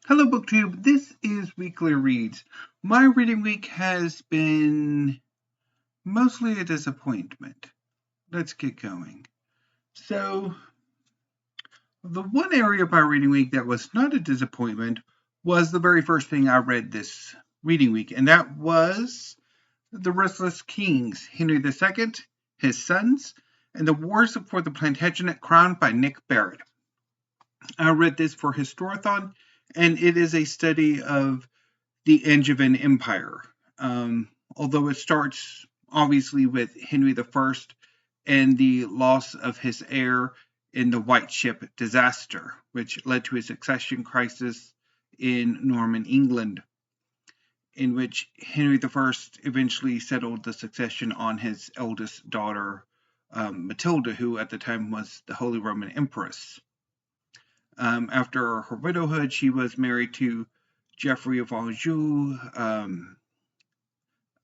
Hello BookTube, this is Weekly Reads. My reading week has been mostly a disappointment. Let's get going. So, the one area of my reading week that was not a disappointment was the very first thing I read this reading week, and that was The Restless Kings, Henry II, His Sons, and the Wars for the Plantagenet Crown by Nick Barratt. I read this for Historathon, and it is a study of the Angevin Empire. Although it starts obviously with Henry I and the loss of his heir in the White Ship disaster, which led to a succession crisis in Norman England, in which Henry I eventually settled the succession on his eldest daughter, Matilda, who at the time was the Holy Roman Empress. After her widowhood, she was married to Geoffrey of Anjou,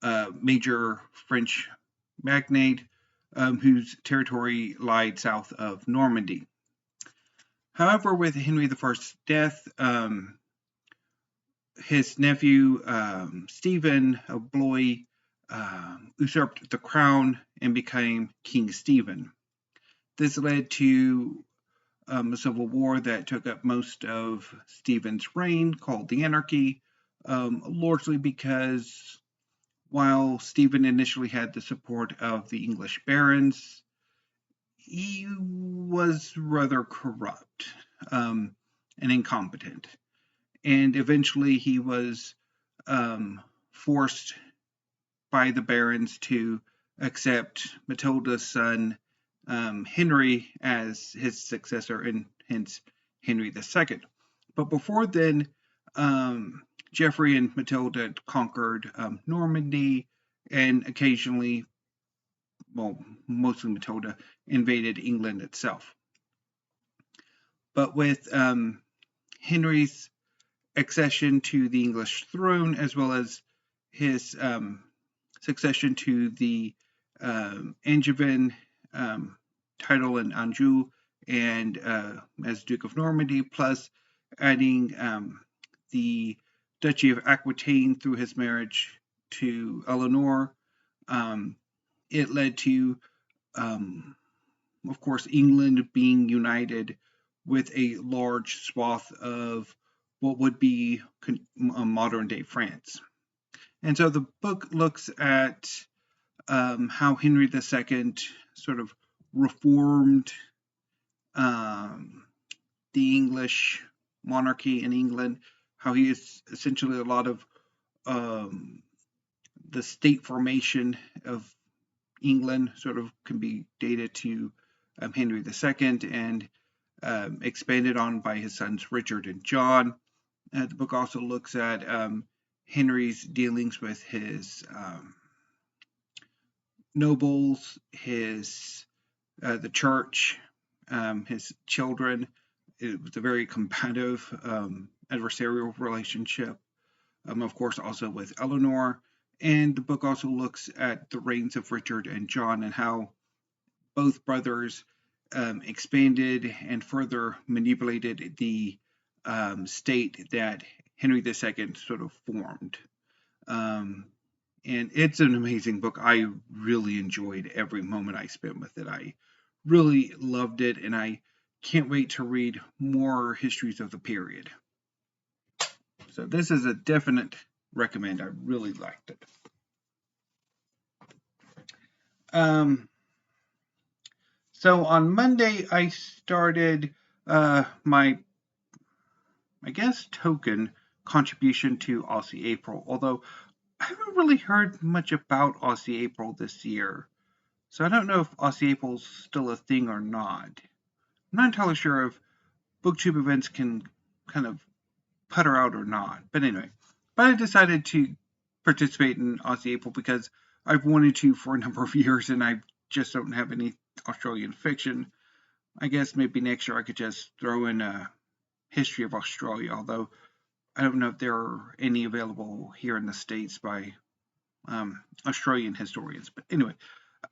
a major French magnate whose territory lied south of Normandy. However, with Henry I's death, his nephew Stephen of Blois usurped the crown and became King Stephen. This led to a civil war that took up most of Stephen's reign, called the Anarchy, largely because while Stephen initially had the support of the English barons, he was rather corrupt and incompetent. And eventually he was forced by the barons to accept Matilda's son, Henry, as his successor, and hence Henry II. But before then, Geoffrey and Matilda conquered Normandy, and occasionally, well, mostly Matilda, invaded England itself. But with Henry's accession to the English throne, as well as his succession to the Angevin title in Anjou and as Duke of Normandy, plus adding the Duchy of Aquitaine through his marriage to Eleanor, it led to, of course, England being united with a large swath of what would be modern-day France. And so the book looks at how Henry II sort of reformed the English monarchy in England, how he is essentially a lot of the state formation of England sort of can be dated to Henry II and expanded on by his sons Richard and John. The book also looks at Henry's dealings with his nobles, the church, his children. It was a very combative adversarial relationship, of course, also with Eleanor. And the book also looks at the reigns of Richard and John and how both brothers expanded and further manipulated the state that Henry II sort of formed. And it's an amazing book. I really enjoyed every moment I spent with it. I really loved it, and I can't wait to read more histories of the period. So this is a definite recommend. I really liked it. So on Monday, I started my, I guess, token contribution to Aussie April, although I haven't really heard much about Aussie April this year. So I don't know if Aussie April's still a thing or not. I'm not entirely sure if BookTube events can kind of putter out or not. But anyway, I decided to participate in Aussie April because I've wanted to for a number of years and I just don't have any Australian fiction. I guess maybe next year I could just throw in a history of Australia, although I don't know if there are any available here in the States by Australian historians. But anyway,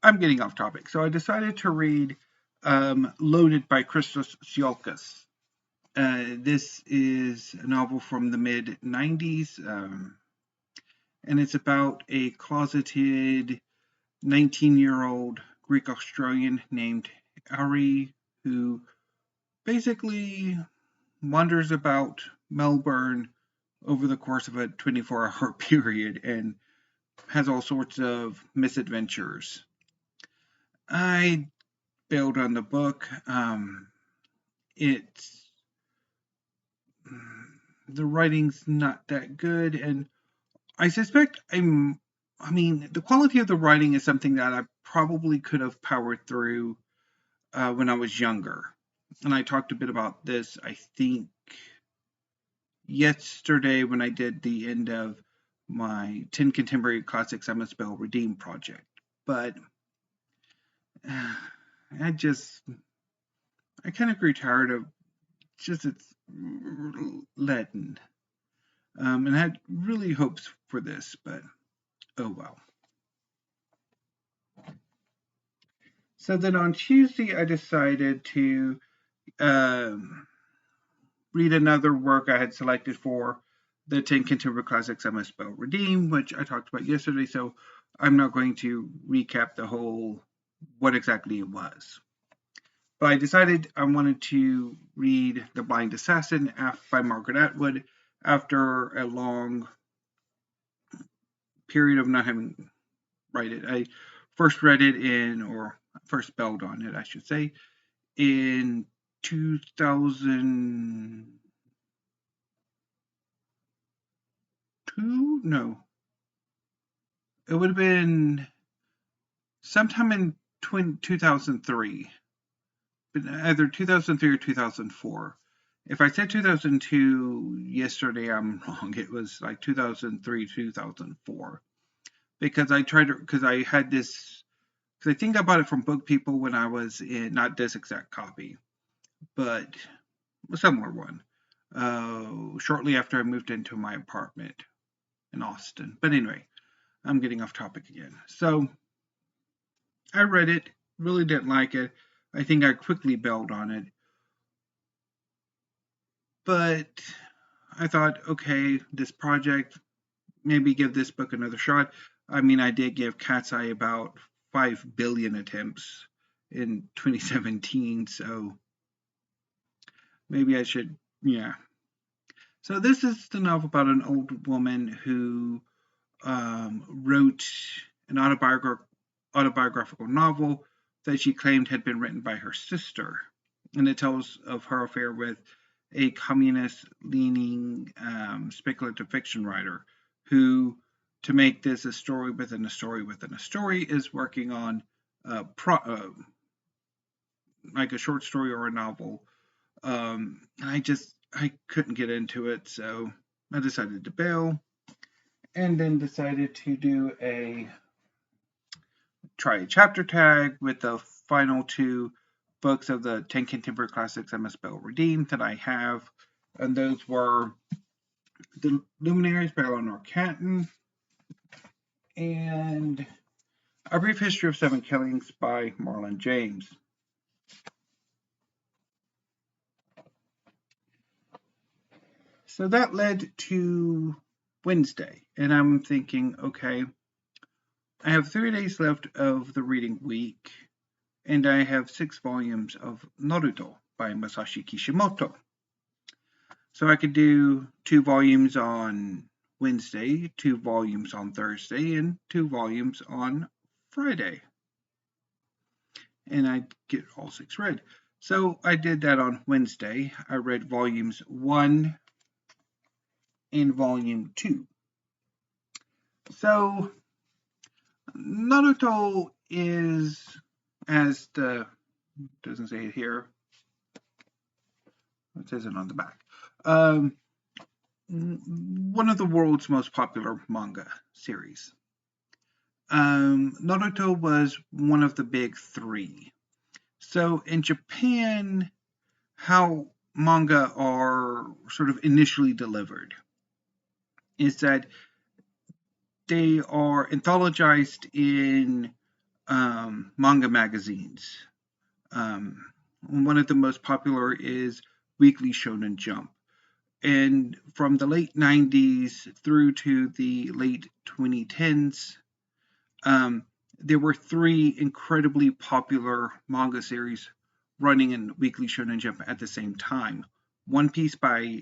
I'm getting off topic. So I decided to read Loaded by Christos Tsiolkas. This is a novel from the mid-90s, and it's about a closeted 19-year-old Greek Australian named Ari who basically wanders about Melbourne over the course of a 24-hour period and has all sorts of misadventures. I bailed on the book. It's the writing's not that good, and I suspect the quality of the writing is something that I probably could have powered through when I was younger. And I talked a bit about this, I think, yesterday when I did the end of my 10 Contemporary Classics I Must Spell Redeem project. But I kind of grew tired of just its leaden. And I had really hopes for this, but oh well. So then on Tuesday, I decided to read another work I had selected for the 10 Contemporary Classics I Must Spell Redeem, which I talked about yesterday, so I'm not going to recap the whole what exactly it was. But I decided I wanted to read The Blind Assassin by Margaret Atwood after a long period of not having read it. I first read it first bailed on it, I should say, in 2002? No. It would have been sometime in 2003. Either 2003 or 2004. If I said 2002 yesterday, I'm wrong. It was like 2003, 2004. Because I had this, because I think I bought it from Book People when I was in, not this exact copy, but a similar one, shortly after I moved into my apartment in Austin. But anyway, I'm getting off topic again. So I read it, really didn't like it. I think I quickly bailed on it. But I thought, okay, this project, maybe give this book another shot. I mean, I did give Cat's Eye about 5 billion attempts in 2017, so maybe I should, yeah. So this is the novel about an old woman who wrote an autobiographical novel that she claimed had been written by her sister. And it tells of her affair with a communist-leaning speculative fiction writer who, to make this a story within a story within a story, is working on like a short story or a novel. I couldn't get into it, so I decided to bail, and then decided to try a chapter tag with the final 2 books of the 10 Contemporary Classics I Must Spell Redeem that I have, and those were The Luminaries by Eleanor Catton and A Brief History of 7 Killings by Marlon James. So that led to Wednesday, and I'm thinking, okay, I have 3 days left of the reading week, and I have 6 volumes of Naruto by Masashi Kishimoto. So I could do 2 volumes on Wednesday, 2 volumes on Thursday, and 2 volumes on Friday. And I'd get all 6 read. So I did that on Wednesday. I read volumes 1 and volume 2. So Naruto is, doesn't say it here, it says it on the back, one of the world's most popular manga series. Naruto was one of the big 3. So in Japan, how manga are sort of initially delivered is that they are anthologized in manga magazines. One of the most popular is Weekly Shonen Jump. And from the late 90s through to the late 2010s, there were 3 incredibly popular manga series running in Weekly Shonen Jump at the same time. One Piece by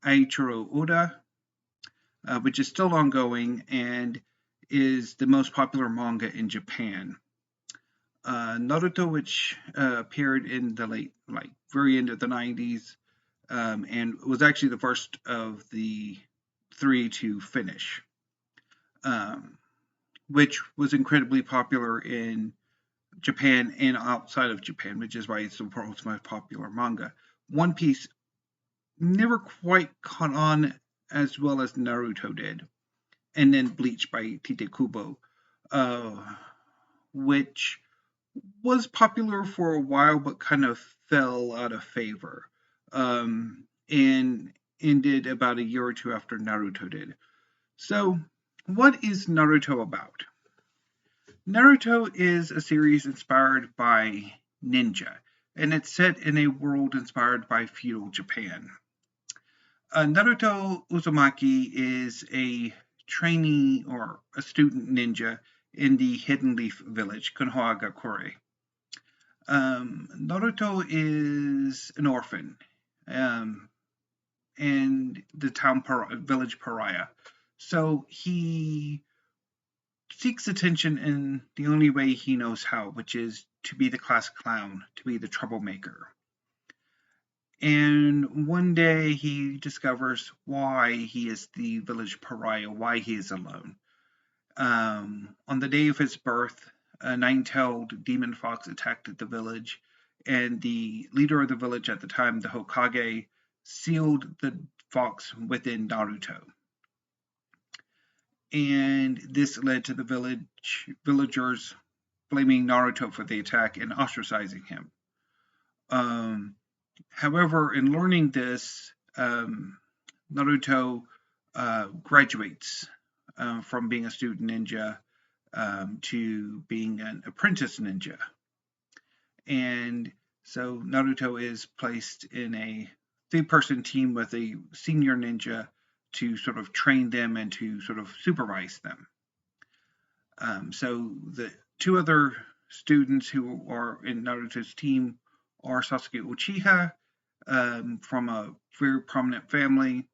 Eiichiro Oda, which is still ongoing and is the most popular manga in Japan. Naruto, which appeared in the very end of the 90s, and was actually the first of the 3 to finish, which was incredibly popular in Japan and outside of Japan, which is why it's the world's most popular manga. One Piece never quite caught on as well as Naruto did, and then Bleach by Tite Kubo, which was popular for a while but kind of fell out of favor, and ended about a year or 2 after Naruto did. So, what is Naruto about? Naruto is a series inspired by ninja, and it's set in a world inspired by feudal Japan. Naruto Uzumaki is a trainee or a student ninja in the Hidden Leaf village, Konohagakure. Naruto is an orphan and the village pariah. So he seeks attention in the only way he knows how, which is to be the class clown, to be the troublemaker. And one day he discovers why he is the village pariah, why he is alone. On the day of his birth, a 9-tailed demon fox attacked the village, and the leader of the village at the time, the Hokage, sealed the fox within Naruto. And this led to the villagers blaming Naruto for the attack and ostracizing him. However, in learning this, Naruto graduates from being a student ninja to being an apprentice ninja. And so Naruto is placed in a 3-person team with a senior ninja to sort of train them and to sort of supervise them. So the 2 other students who are in Naruto's team are Sasuke Uchiha, from a very prominent family,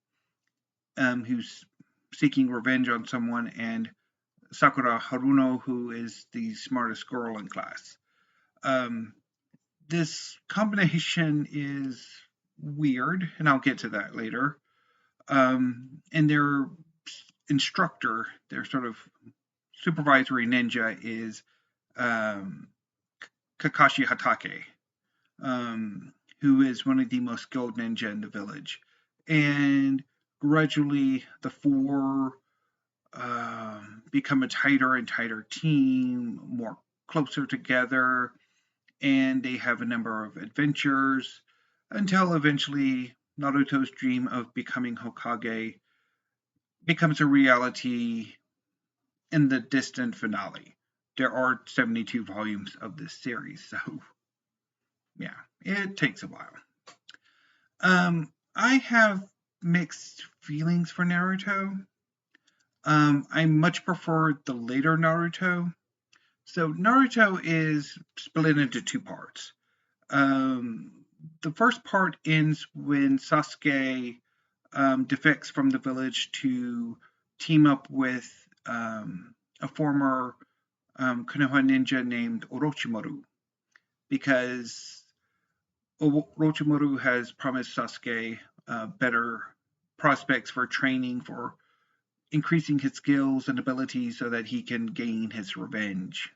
who's seeking revenge on someone, and Sakura Haruno, who is the smartest girl in class. This combination is weird, and I'll get to that later. And their instructor, their sort of supervisory ninja, is Kakashi Hatake, who is one of the most skilled ninja in the village. And gradually, the 4 become a tighter and tighter team, more closer together, and they have a number of adventures until eventually Naruto's dream of becoming Hokage becomes a reality in the distant finale. There are 72 volumes of this series, so yeah, it takes a while. I have mixed feelings for Naruto. I much prefer the later Naruto. So Naruto is split into 2 parts. The first part ends when Sasuke defects from the village to team up with a former Konoha ninja named Orochimaru, because Orochimaru has promised Sasuke better prospects for training, for increasing his skills and abilities so that he can gain his revenge.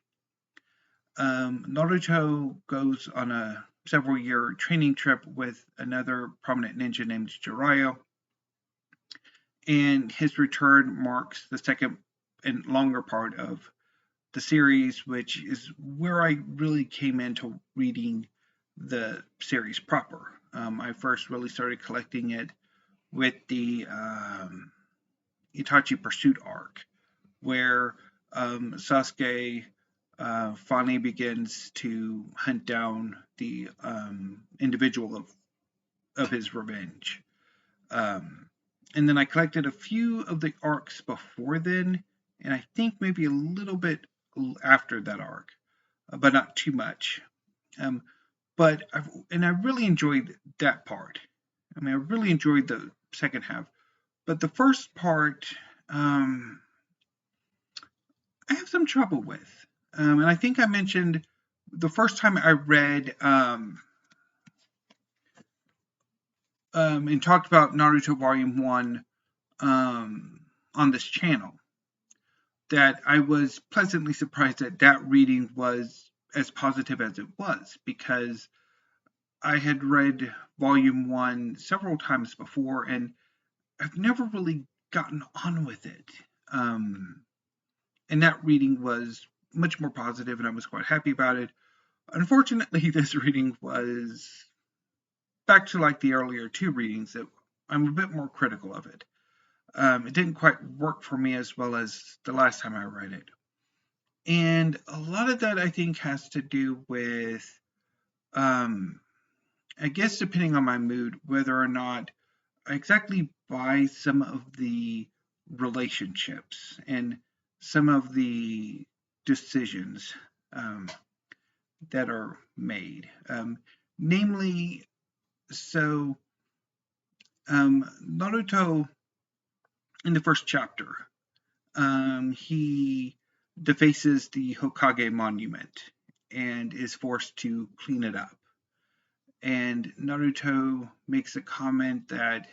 Naruto goes on a several-year training trip with another prominent ninja named Jiraiya, and his return marks the second and longer part of the series, which is where I really came into reading the series proper. I first really started collecting it with the Itachi Pursuit arc, where Sasuke finally begins to hunt down the individual of his revenge. And then I collected a few of the arcs before then, and I think maybe a little bit after that arc, but not too much. But I really enjoyed that part. I mean, I really enjoyed the second half, but the first part, I have some trouble with. And I think I mentioned the first time I read and talked about Naruto Volume 1 on this channel, that I was pleasantly surprised that that reading was as positive as it was, because I had read Volume 1 several times before, and I've never really gotten on with it. And that reading was much more positive, and I was quite happy about it. Unfortunately, this reading was back to like the earlier two readings, that I'm a bit more critical of it. It didn't quite work for me as well as the last time I read it. And a lot of that, I think, has to do with, I guess, depending on my mood, whether or not I exactly buy some of the relationships and some of the decisions that are made. Namely, so Naruto, in the first chapter, he defaces the Hokage monument and is forced to clean it up. And Naruto makes a comment that,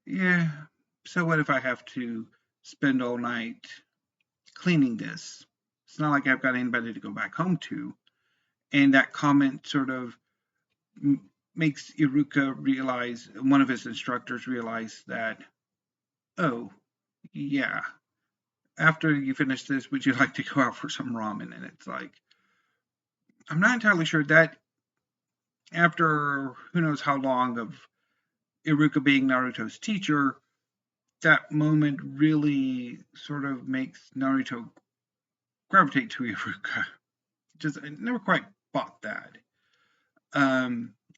yeah, so what if I have to spend all night cleaning this? It's not like I've got anybody to go back home to. And that comment sort of makes Iruka realize, one of his instructors realize that, oh, yeah, after you finish this, would you like to go out for some ramen? And it's like, I'm not entirely sure that after who knows how long of Iruka being Naruto's teacher, that moment really sort of makes Naruto gravitate to Iruka. I never quite bought that.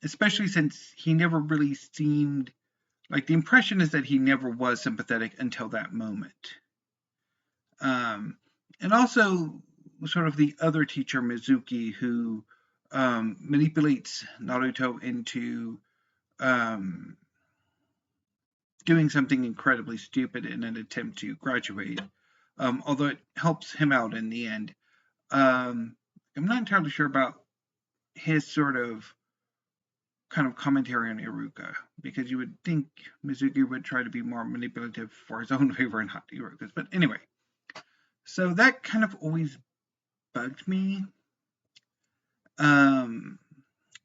Especially since he never really seemed, like, the impression is that he never was sympathetic until that moment. And also sort of the other teacher, Mizuki, who manipulates Naruto into doing something incredibly stupid in an attempt to graduate, although it helps him out in the end. I'm not entirely sure about his sort of kind of commentary on Iruka, because you would think Mizuki would try to be more manipulative for his own favor and not Iruka's. But anyway, so that kind of always bugged me. And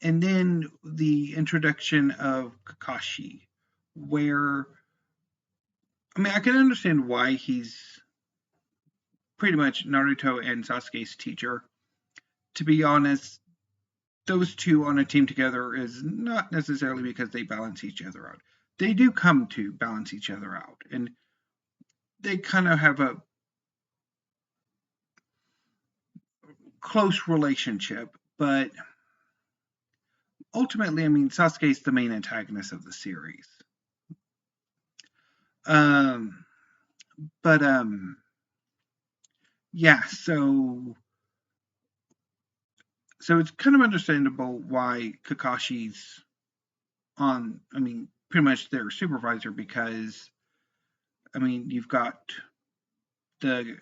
then the introduction of Kakashi, where, I mean, I can understand why he's pretty much Naruto and Sasuke's teacher. To be honest, those two on a team together is not necessarily because they balance each other out. They do come to balance each other out, and they kind of have a close relationship, but ultimately, I mean, Sasuke's the main antagonist of the series. Yeah, so it's kind of understandable why Kakashi's on, I mean, pretty much their supervisor, because, I mean, you've got the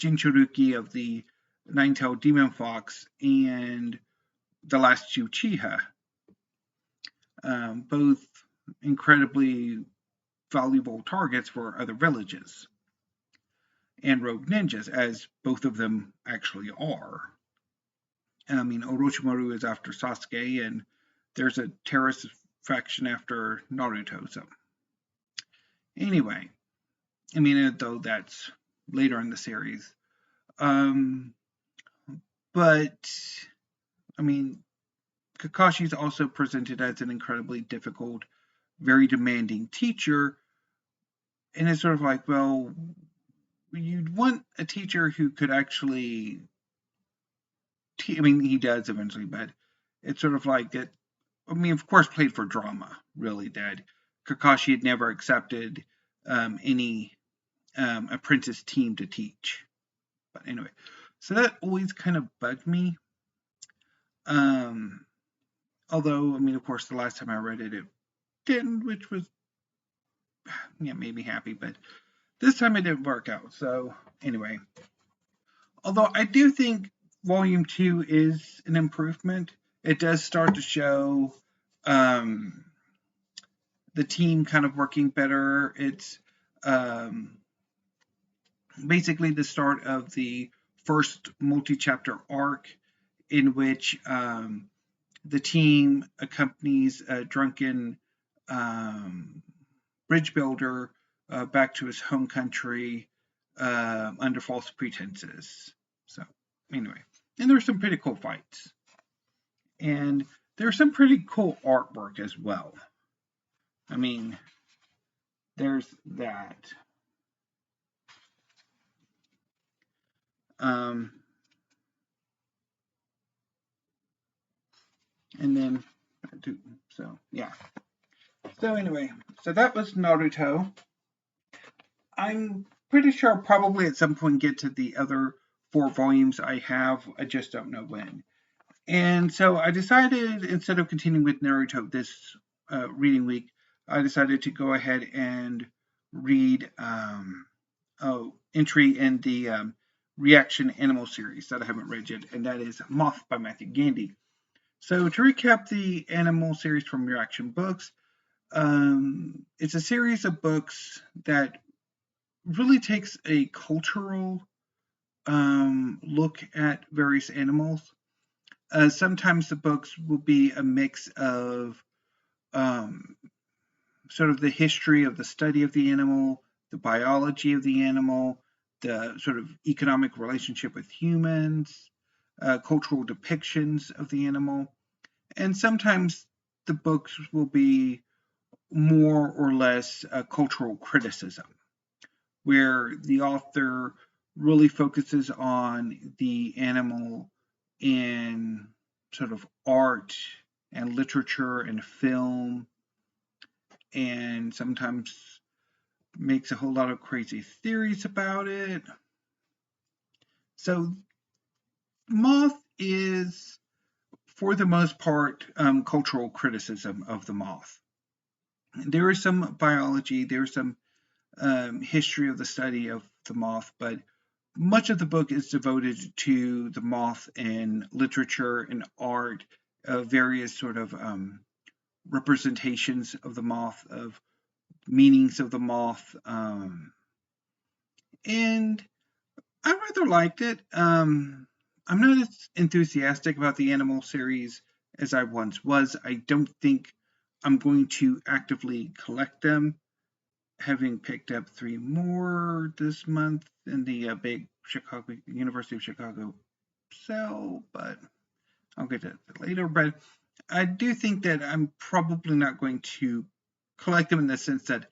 Jinchuruki of the Nine-Tailed Demon Fox and the last Uchiha, both incredibly valuable targets for other villages and rogue ninjas, as both of them actually are. I mean, Orochimaru is after Sasuke, and there's a terrorist faction after Naruto. So, anyway, I mean, though that's later in the series. But, I mean, Kakashi's also presented as an incredibly difficult, very demanding teacher. And it's sort of like, well, you'd want a teacher who could actually I mean, he does eventually, but it's sort of like that. I mean, of course, played for drama, really, that Kakashi had never accepted any apprentice team to teach. But anyway, so that always kind of bugged me. Although, I mean, of course, the last time I read it, it didn't, which was, yeah, made me happy. But this time it didn't work out. So anyway, although I do think Volume 2 is an improvement, it does start to show the team kind of working better. It's basically the start of the first multi-chapter arc in which the team accompanies a drunken bridge builder back to his home country under false pretenses. So anyway, and there's some pretty cool fights. And there's some pretty cool artwork as well. I mean, there's that. And then, so yeah. So anyway, so that was Naruto. I'm pretty sure I'll probably at some point get to the other 4 volumes I have. I just don't know when. And so I decided, instead of continuing with Naruto this reading week, I decided to go ahead and read entry in the Reaction Animal series that I haven't read yet, and that is Moth by Matthew Gandy. So to recap the Animal series from Reaction Books, it's a series of books that really takes a cultural look at various animals. Sometimes the books will be a mix of sort of the history of the study of the animal, the biology of the animal, the sort of economic relationship with humans, cultural depictions of the animal. And sometimes the books will be more or less a cultural criticism, where the author really focuses on the animal in sort of art and literature and film, and sometimes makes a whole lot of crazy theories about it. So Moth is, for the most part, cultural criticism of the moth. There is some biology, there's some history of the study of the moth, but much of the book is devoted to the moth in literature and art, various sort of representations of the moth, of meanings of the moth, and I rather liked it. I'm not as enthusiastic about the Animal series as I once was. I don't think I'm going to actively collect them, having picked up 3 more this month in the big University of Chicago sale, but I'll get to that later. But I do think that I'm probably not going to collect them in the sense that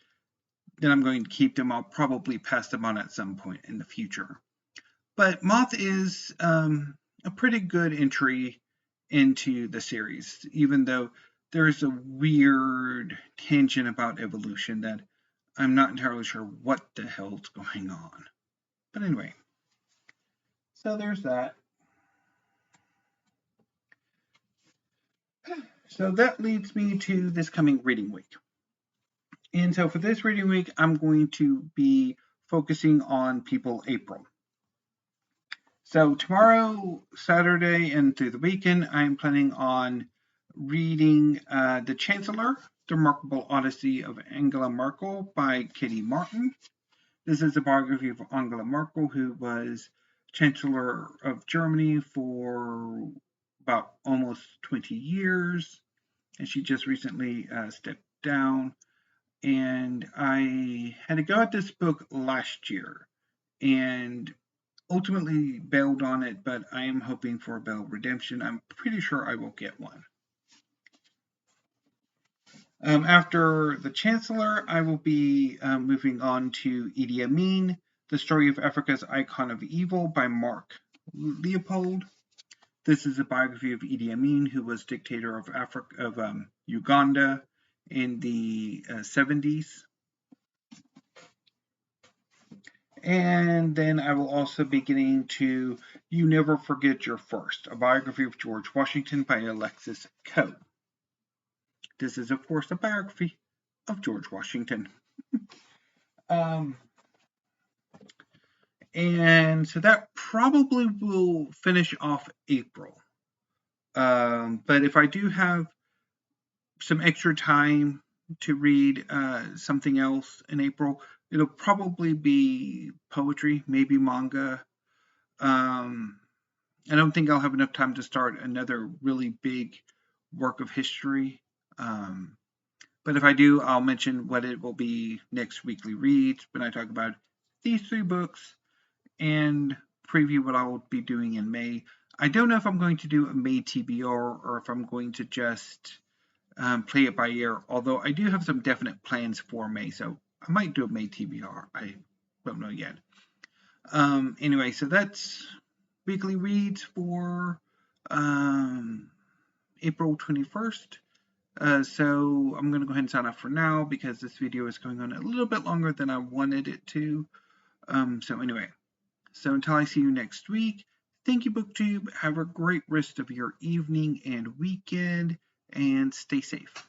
I'm going to keep them. I'll probably pass them on at some point in the future. But Moth is a pretty good entry into the series, even though there's a weird tangent about evolution that I'm not entirely sure what the hell's going on. But anyway, so there's that. So that leads me to this coming reading week. And so for this reading week, I'm going to be focusing on People April. So tomorrow, Saturday, and through the weekend, I'm planning on reading The Chancellor, The Remarkable Odyssey of Angela Merkel by Katie Marton. This is a biography of Angela Merkel, who was Chancellor of Germany for about almost 20 years, and she just recently stepped down. And I had to go at this book last year, and ultimately bailed on it, but I am hoping for a bail redemption. I'm pretty sure I will get one. After The Chancellor, I will be moving on to Idi Amin, The Story of Africa's Icon of Evil by Leopold. This is a biography of Idi Amin, who was dictator of Uganda in the 70s. And then I will also be getting to You Never Forget Your First, a biography of George Washington by Alexis Coe. This is, of course, a biography of George Washington. And so that probably will finish off April. But if I do have some extra time to read something else in April, it'll probably be poetry, maybe manga. I don't think I'll have enough time to start another really big work of history. But if I do, I'll mention what it will be next weekly reads when I talk about these 3 books and preview what I will be doing in May. I don't know if I'm going to do a May TBR or if I'm going to just play it by ear, although I do have some definite plans for May, so I might do a May TBR. I don't know yet. Anyway, so that's weekly reads for April 21st. So I'm going to go ahead and sign off for now because this video is going on a little bit longer than I wanted it to. So anyway, so until I see you next week, thank you, BookTube. Have a great rest of your evening and weekend, and stay safe.